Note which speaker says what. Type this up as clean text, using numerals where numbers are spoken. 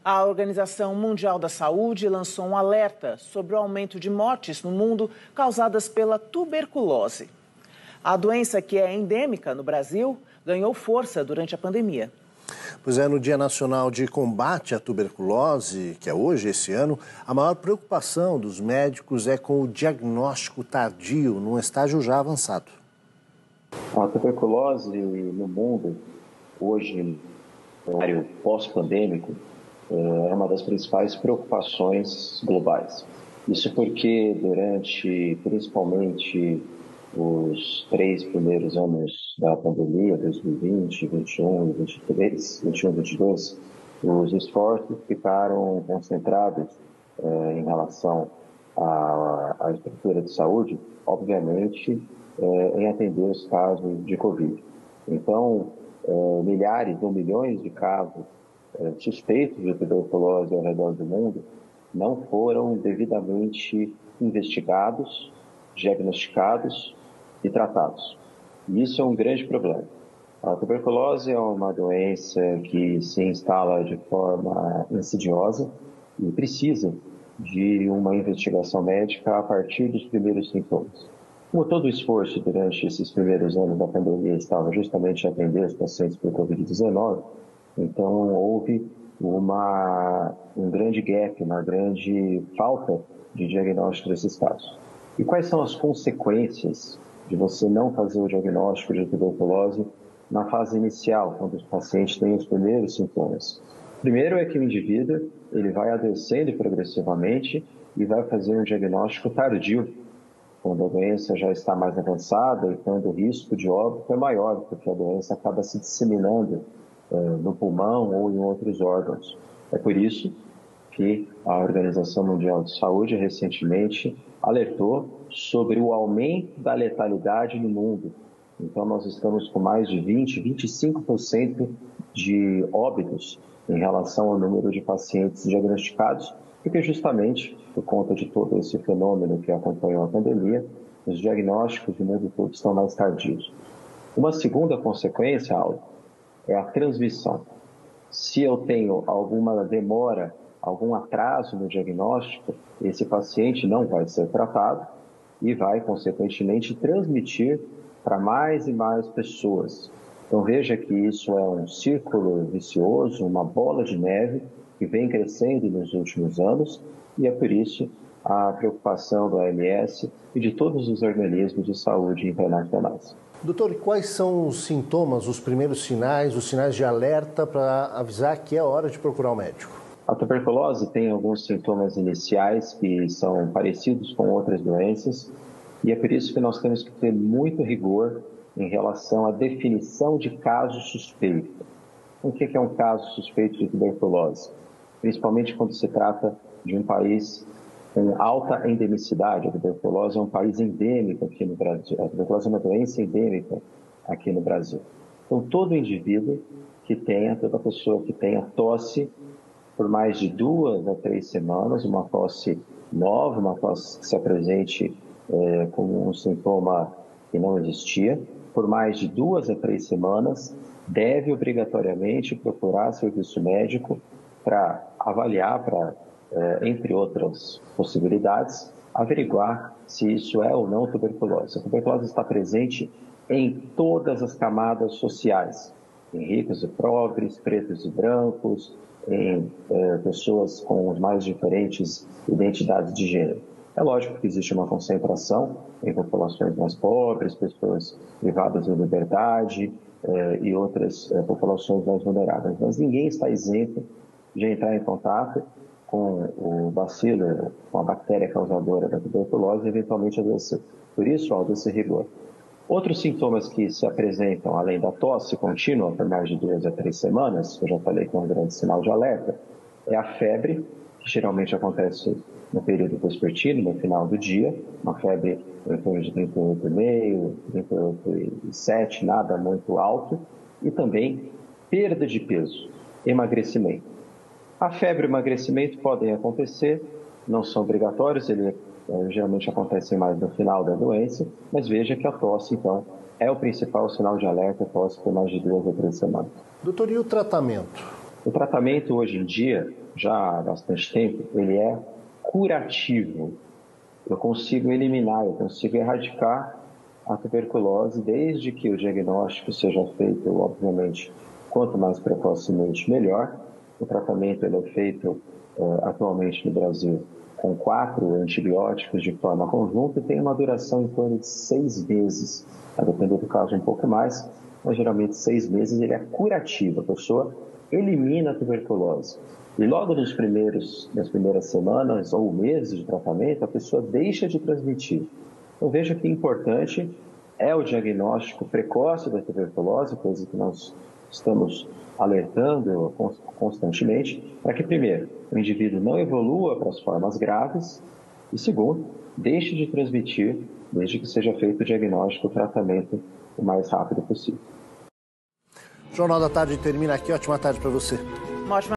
Speaker 1: A Organização Mundial da Saúde lançou um alerta sobre o aumento de mortes no mundo causadas pela tuberculose. A doença, que é endêmica no Brasil, ganhou força durante a pandemia.
Speaker 2: Pois é, no Dia Nacional de Combate à Tuberculose, que é hoje, esse ano, a maior preocupação dos médicos é com o diagnóstico tardio, num estágio já avançado.
Speaker 3: A tuberculose no mundo, hoje, no cenário pós-pandêmico, é uma das principais preocupações globais. Isso porque durante, principalmente, os 3 primeiros anos da pandemia, 2020, 2021 e 2023, 21 e 22, os esforços ficaram concentrados em relação à estrutura de saúde, obviamente, em atender os casos de Covid. Então, milhares ou milhões de casos suspeitos de tuberculose ao redor do mundo não foram devidamente investigados, diagnosticados e tratados. E isso é um grande problema. A tuberculose é uma doença que se instala de forma insidiosa e precisa de uma investigação médica a partir dos primeiros sintomas. Como todo o esforço durante esses primeiros anos da pandemia estava justamente a atender os pacientes por Covid-19, então houve um grande gap, uma grande falta de diagnóstico desses casos. E quais são as consequências de você não fazer o diagnóstico de tuberculose na fase inicial, quando os pacientes têm os primeiros sintomas? Primeiro é que o indivíduo ele vai adoecendo progressivamente e vai fazer um diagnóstico tardio, quando a doença já está mais avançada e quando o risco de óbito é maior, porque a doença acaba se disseminando no pulmão ou em outros órgãos. É por isso que a Organização Mundial de Saúde recentemente alertou sobre o aumento da letalidade no mundo. Então, nós estamos com mais de 25% de óbitos em relação ao número de pacientes diagnosticados, porque justamente por conta de todo esse fenômeno que acompanhou a pandemia, os diagnósticos do mundo todo estão mais tardios. Uma segunda consequência, Aldo, é a transmissão. Se eu tenho alguma demora, algum atraso no diagnóstico, esse paciente não vai ser tratado e vai, consequentemente, transmitir para mais e mais pessoas. Então, veja que isso é um círculo vicioso, uma bola de neve que vem crescendo nos últimos anos e é por isso a preocupação da OMS e de todos os organismos de saúde internacionais.
Speaker 2: Doutor, e quais são os sintomas, os primeiros sinais, os sinais de alerta para avisar que é hora de procurar o médico?
Speaker 3: A tuberculose tem alguns sintomas iniciais que são parecidos com outras doenças e é por isso que nós temos que ter muito rigor em relação à definição de caso suspeito. O que é um caso suspeito de tuberculose? Principalmente quando se trata de um país com alta endemicidade. A tuberculose é um país endêmico aqui no Brasil. A tuberculose é uma doença endêmica aqui no Brasil. Então, todo indivíduo toda pessoa que tenha tosse por mais de 2 a 3 semanas, uma tosse nova, uma tosse que se apresente como um sintoma que não existia, por mais de 2 a 3 semanas, deve obrigatoriamente procurar serviço médico para avaliar, entre outras possibilidades, averiguar se isso é ou não tuberculose. A tuberculose está presente em todas as camadas sociais, em ricos e pobres, pretos e brancos, em pessoas com as mais diferentes identidades de gênero. É lógico que existe uma concentração em populações mais pobres, pessoas privadas de liberdade e outras populações mais vulneráveis, mas ninguém está isento de entrar em contato com o bacilo, com a bactéria causadora da tuberculose e eventualmente adoecer. Por isso, há esse rigor. Outros sintomas que se apresentam, além da tosse contínua por mais de 2 a 3 semanas, que eu já falei que é um grande sinal de alerta, é a febre, que geralmente acontece no período vespertino, no final do dia, uma febre em torno de 38,5, 38,7, nada muito alto, e também perda de peso, emagrecimento. A febre e o emagrecimento podem acontecer, não são obrigatórios, geralmente acontecem mais no final da doença, mas veja que a tosse, então, é o principal sinal de alerta, tosse por mais de 2 ou 3 semanas.
Speaker 2: Doutor, e o tratamento?
Speaker 3: O tratamento, hoje em dia, já há bastante tempo, ele é curativo. Eu consigo eliminar, eu consigo erradicar a tuberculose desde que o diagnóstico seja feito, obviamente, quanto mais precocemente, melhor. O tratamento ele é feito atualmente no Brasil com 4 antibióticos de forma conjunta e tem uma duração em torno de 6 meses. A depender do caso, um pouco mais, mas geralmente 6 meses ele é curativo. A pessoa elimina a tuberculose. E logo nas primeiras semanas ou meses de tratamento, a pessoa deixa de transmitir. Então, veja que importante é o diagnóstico precoce da tuberculose, coisa que nós estamos alertando constantemente, para que, primeiro, o indivíduo não evolua para as formas graves e, segundo, deixe de transmitir desde que seja feito o diagnóstico e o tratamento o mais rápido possível.
Speaker 2: O Jornal da Tarde termina aqui. Ótima tarde para você.
Speaker 1: Uma ótima